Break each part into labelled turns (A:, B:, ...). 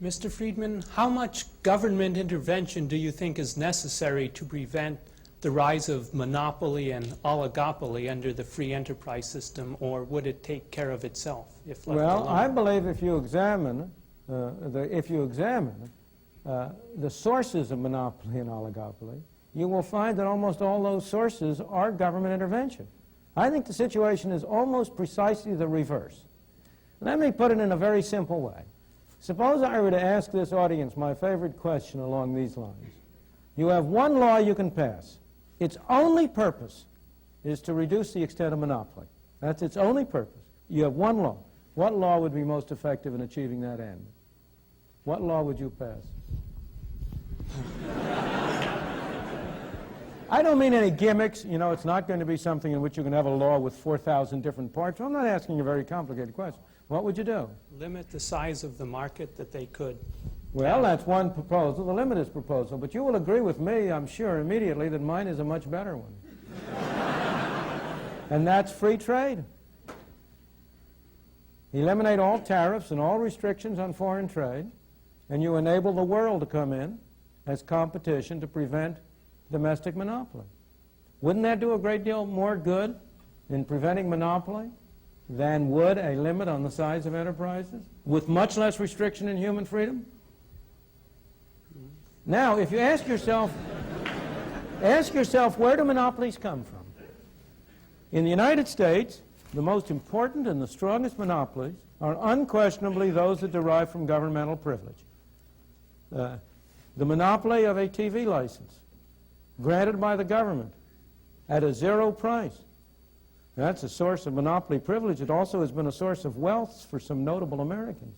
A: Mr. Friedman, how much government intervention do you think is necessary to prevent the rise of monopoly and oligopoly under the free enterprise system, or would it take care of itself if left
B: Well,
A: alone?
B: I believe if you examine the sources of monopoly and oligopoly, you will find that almost all those sources are government intervention. I think the situation is almost precisely the reverse. Let me put it in a very simple way. Suppose I were to ask this audience my favorite question along these lines. You have one law you can pass. Its only purpose is to reduce the extent of monopoly. That's its only purpose. You have one law. What law would be most effective in achieving that end? What law would you pass? I don't mean any gimmicks. You know, it's not going to be something in which you can have a law with 4,000 different parts. I'm not asking a very complicated question. What would you do?
A: Limit the size of the market that they could.
B: Well, that's one proposal, the limit is proposal. But you will agree with me, I'm sure, immediately that mine is a much better one. And that's free trade. Eliminate all tariffs and all restrictions on foreign trade, and you enable the world to come in as competition to prevent domestic monopoly. Wouldn't that do a great deal more good in preventing monopoly than would a limit on the size of enterprises with much less restriction in human freedom? Now, if you ask yourself, where do monopolies come from? In the United States, the most important and the strongest monopolies are unquestionably those that derive from governmental privilege. The monopoly of a TV license granted by the government at a zero price. That's a source of monopoly privilege. It also has been a source of wealth for some notable Americans.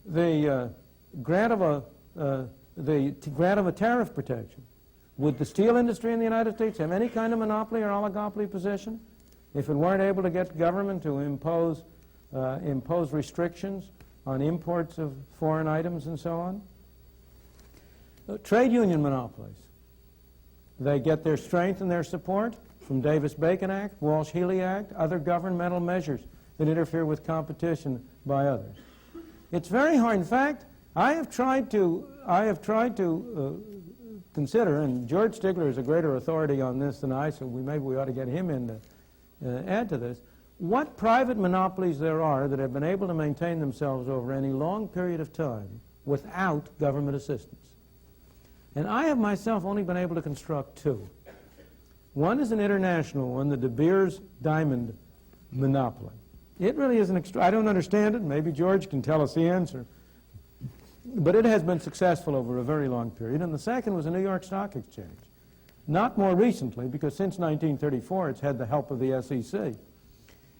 B: The grant of a tariff protection. Would the steel industry in the United States have any kind of monopoly or oligopoly position if it weren't able to get government to impose restrictions on imports of foreign items and so on? Trade union monopolies. They get their strength and their support from Davis-Bacon Act, Walsh-Healy Act, other governmental measures that interfere with competition by others. It's very hard. In fact, I have tried to consider, and George Stigler is a greater authority on this than I, so maybe we ought to get him in to add to this, what private monopolies there are that have been able to maintain themselves over any long period of time without government assistance. And I have myself only been able to construct two. One is an international one, the De Beers diamond monopoly. It really is I don't understand it. Maybe George can tell us the answer. But it has been successful over a very long period. And the second was the New York Stock Exchange. Not more recently, because since 1934 it's had the help of the SEC.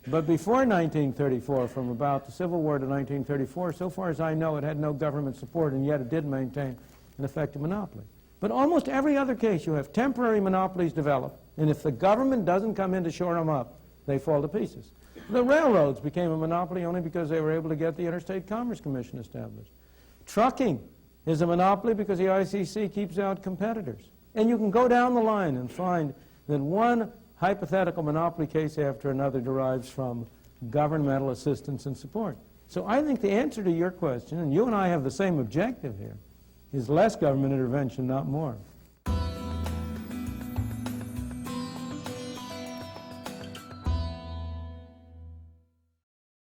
B: But before 1934, from about the Civil War to 1934, so far as I know, it had no government support, and yet it did maintain an effective monopoly. But almost every other case, you have temporary monopolies develop, and if the government doesn't come in to shore them up, they fall to pieces. The railroads became a monopoly only because they were able to get the Interstate Commerce Commission established. Trucking is a monopoly because the ICC keeps out competitors. And you can go down the line and find that one hypothetical monopoly case after another derives from governmental assistance and support. So I think the answer to your question, and you and I have the same objective here, is less government intervention, not more.